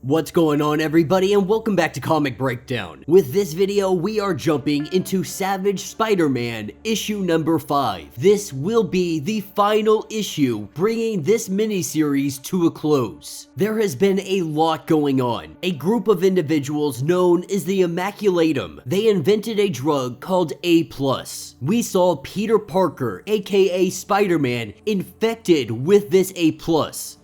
What's going on, everybody, and welcome back to Comic Breakdown. With this video, we are jumping into Savage Spider-Man issue number 5. This will be the final issue, bringing this miniseries to a close. There has been a lot going on. A group of individuals known as the Immaculatum. They invented a drug called A+. We saw Peter Parker, aka Spider-Man, infected with this A+.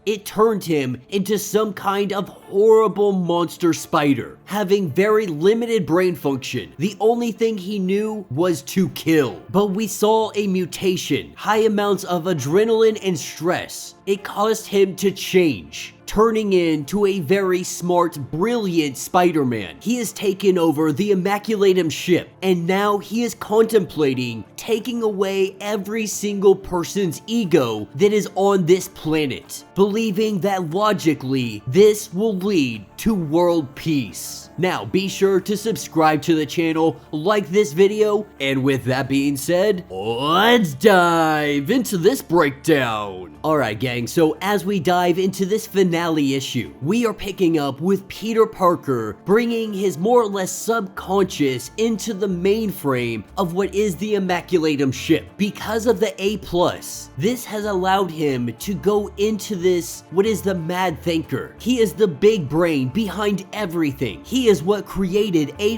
It turned him into some kind of horrible monster spider, having very limited brain function. The only thing he knew was to kill. But we saw a mutation, high amounts of adrenaline and stress. It caused him to change, turning into a very smart, brilliant Spider-Man. He has taken over the Immaculatum ship, and now he is contemplating taking away every single person's ego that is on this planet, believing that logically, this will lead to world peace. Now, be sure to subscribe to the channel, like this video, and with that being said, let's dive into this breakdown. Alright gang, so as we dive into this finale issue, we are picking up with Peter Parker bringing his more or less subconscious into the mainframe of what is the Immaculatum ship. Because of the A+, this has allowed him to go into this, what is the Mad Thinker. He is the big brain behind everything. He is what created A+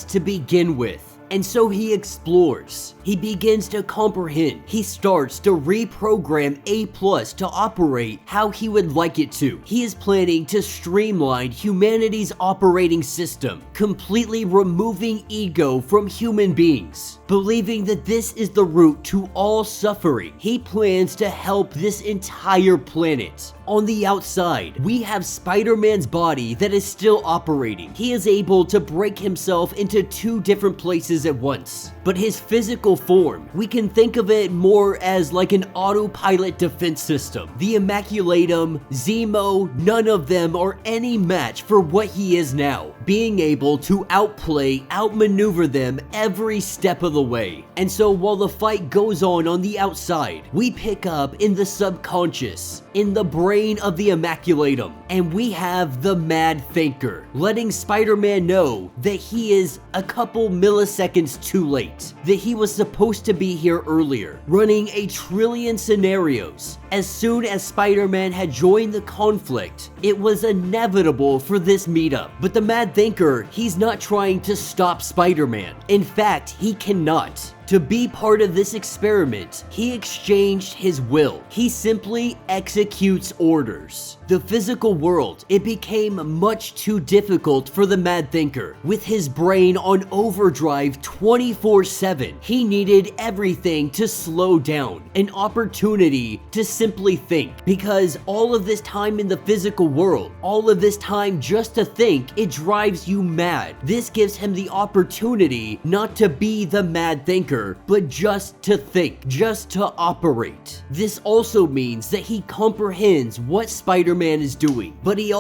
to begin with. And so he explores. He begins to comprehend. He starts to reprogram A+ to operate how he would like it to. He is planning to streamline humanity's operating system, completely removing ego from human beings, believing that this is the root to all suffering. He plans to help this entire planet. On the outside, we have Spider-Man's body that is still operating. He is able to break himself into 2 different places at once. But his physical form, we can think of it more as like an autopilot defense system. The Immaculatum, Zemo, none of them are any match for what he is now, being able to outmaneuver them every step of the way. And so while the fight goes on the outside, we pick up in the subconscious, in the brain of the Immaculatum, and we have the Mad Thinker, letting Spider-Man know that he is a couple milliseconds too late, that he was supposed to be here earlier, running a trillion scenarios. As soon as Spider-Man had joined the conflict, it was inevitable for this meetup. But the Mad Thinker, he's not trying to stop Spider-Man. In fact, he cannot. To be part of this experiment, he exchanged his will. He simply executes orders. The physical world, it became much too difficult for the Mad Thinker. With his brain on overdrive 24/7, he needed everything to slow down, an opportunity to simply think. Because all of this time in the physical world, all of this time just to think, it drives you mad. This gives him the opportunity not to be the Mad Thinker, but just to think, just to operate. This also means that he comprehends what Spider-Man is doing, but he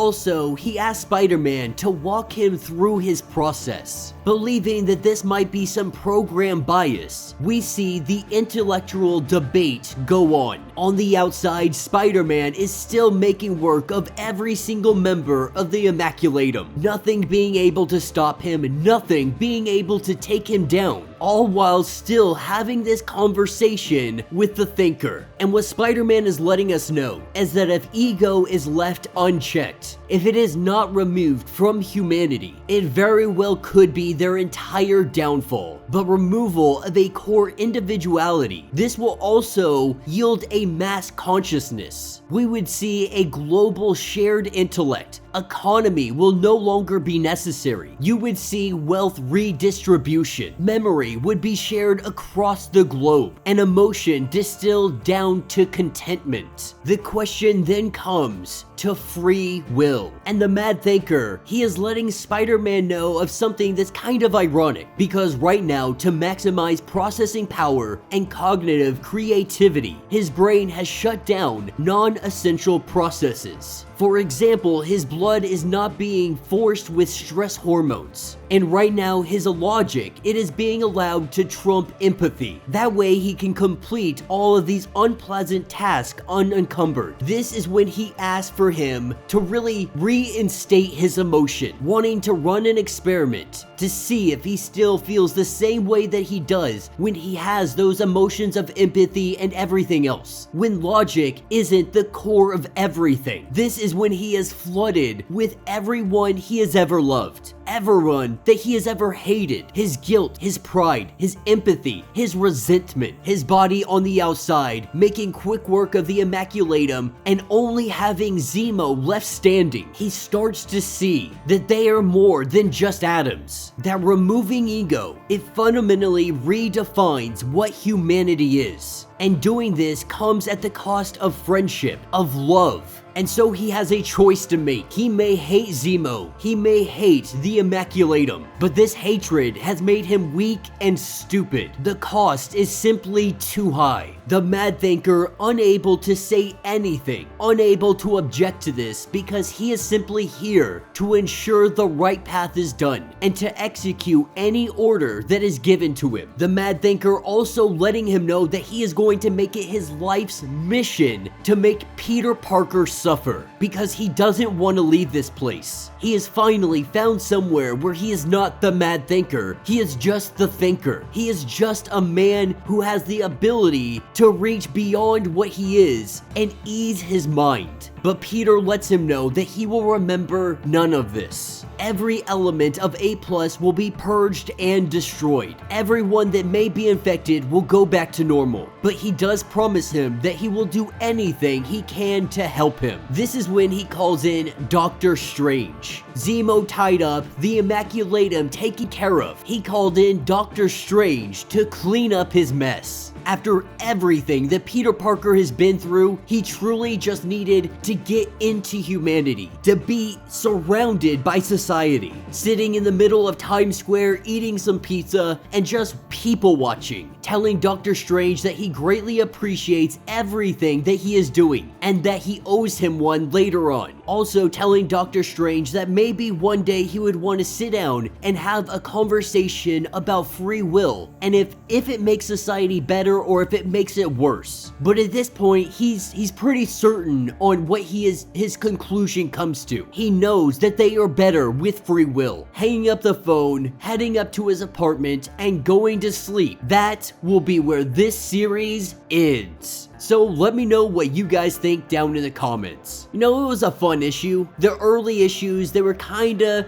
asks Spider-Man to walk him through his process. Believing that this might be some program bias, we see the intellectual debate go on. On the outside, Spider-Man is still making work of every single member of the Immaculatum, nothing being able to stop him, nothing being able to take him down, all while still having this conversation with the Thinker. And what Spider-Man is letting us know is that if ego is left unchecked, if it is not removed from humanity, it very well could be their entire downfall. But removal of a core individuality, this will also yield a mass consciousness. We would see a global shared intellect. Economy will no longer be necessary. You would see wealth redistribution. Memory would be shared across the globe, and emotion distilled down to contentment. The question then comes to free will. And the Mad Thinker, he is letting Spider-Man know of something that's kind of ironic, because right now, to maximize processing power and cognitive creativity, his brain brain has shut down non-essential processes. For example, his blood is not being forced with stress hormones. And right now, his logic, it is being allowed to trump empathy. That way he can complete all of these unpleasant tasks unencumbered. This is when he asked for him to really reinstate his emotion, wanting to run an experiment to see if he still feels the same way that he does when he has those emotions of empathy and everything else. When logic isn't the core of everything. This is when he is flooded with everyone he has ever loved, everyone that he has ever hated, his guilt, his pride, his empathy, his resentment, his body on the outside, making quick work of the Immaculatum and only having Zemo left standing. He starts to see that they are more than just atoms, that removing ego, it fundamentally redefines what humanity is. And doing this comes at the cost of friendship, of love. And so he has a choice to make. He may hate Zemo, he may hate the Immaculatum, but this hatred has made him weak and stupid. The cost is simply too high. The Mad Thinker unable to say anything, unable to object to this because he is simply here to ensure the right path is done and to execute any order that is given to him. The Mad Thinker also letting him know that he is going to make it his life's mission to make Peter Parker suffer because he doesn't want to leave this place. He has finally found somewhere where he is not the Mad Thinker, he is just the Thinker. He is just a man who has the ability to reach beyond what he is and ease his mind. But Peter lets him know that he will remember none of this. Every element of A+ will be purged and destroyed. Everyone that may be infected will go back to normal. But he does promise him that he will do anything he can to help him. This is when he calls in Doctor Strange. Zemo tied up, the Immaculatum taken care of. He called in Doctor Strange to clean up his mess. After everything that Peter Parker has been through, he truly just needed to get into humanity, to be surrounded by society, sitting in the middle of Times Square eating some pizza and just people watching, telling Doctor Strange that he greatly appreciates everything that he is doing and that he owes him one later on. Also telling Doctor Strange that maybe one day he would want to sit down and have a conversation about free will and if it makes society better or if it makes it worse. But at this point, he's pretty certain on what his conclusion comes to. He knows that they are better with free will. Hanging up the phone, heading up to his apartment, and going to sleep. That will be where this series ends. So let me know what you guys think down in the comments. You know, it was a fun issue. The early issues, they were kinda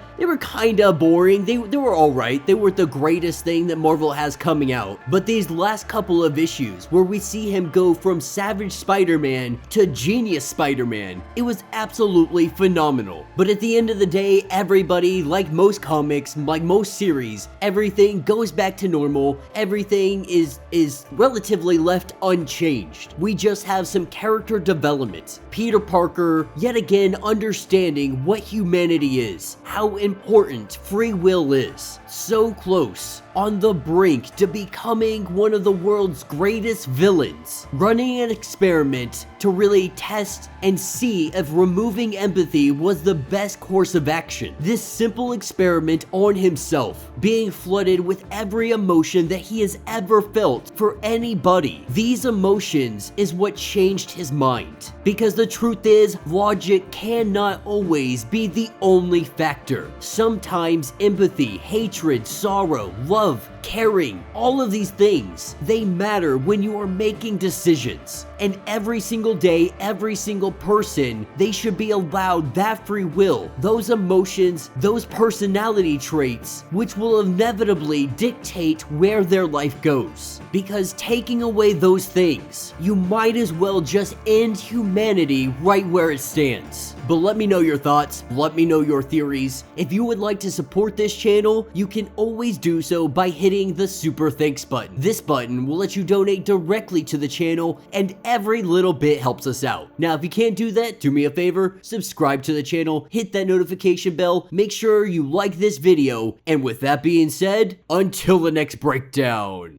boring. They were alright. They weren't the greatest thing that Marvel has coming out. But these last couple of issues where we see him go from Savage Spider-Man to Genius Spider-Man, it was absolutely phenomenal. But at the end of the day, everybody, like most comics, like most series, everything goes back to normal. Everything is relatively left unchanged. We just have some character development. Peter Parker, yet again understanding what humanity is, how important free will is. So close, on the brink to becoming one of the world's greatest villains, running an experiment to really test and see if removing empathy was the best course of action. This simple experiment on himself, being flooded with every emotion that he has ever felt for anybody. These emotions is what changed his mind. Because the truth is, logic cannot always be the only factor. Sometimes empathy, hatred, sorrow, love, caring, all of these things, they matter when you are making decisions. And every single day, every single person, they should be allowed that free will, those emotions, those personality traits, which will inevitably dictate where their life goes. Because taking away those things, you might as well just end humanity right where it stands. But let me know your thoughts, let me know your theories. If you would like to support this channel, you can always do so by hitting the Super Thanks button. This button will let you donate directly to the channel, and every little bit helps us out. Now, if you can't do that, do me a favor, subscribe to the channel, hit that notification bell, make sure you like this video, and with that being said, until the next breakdown.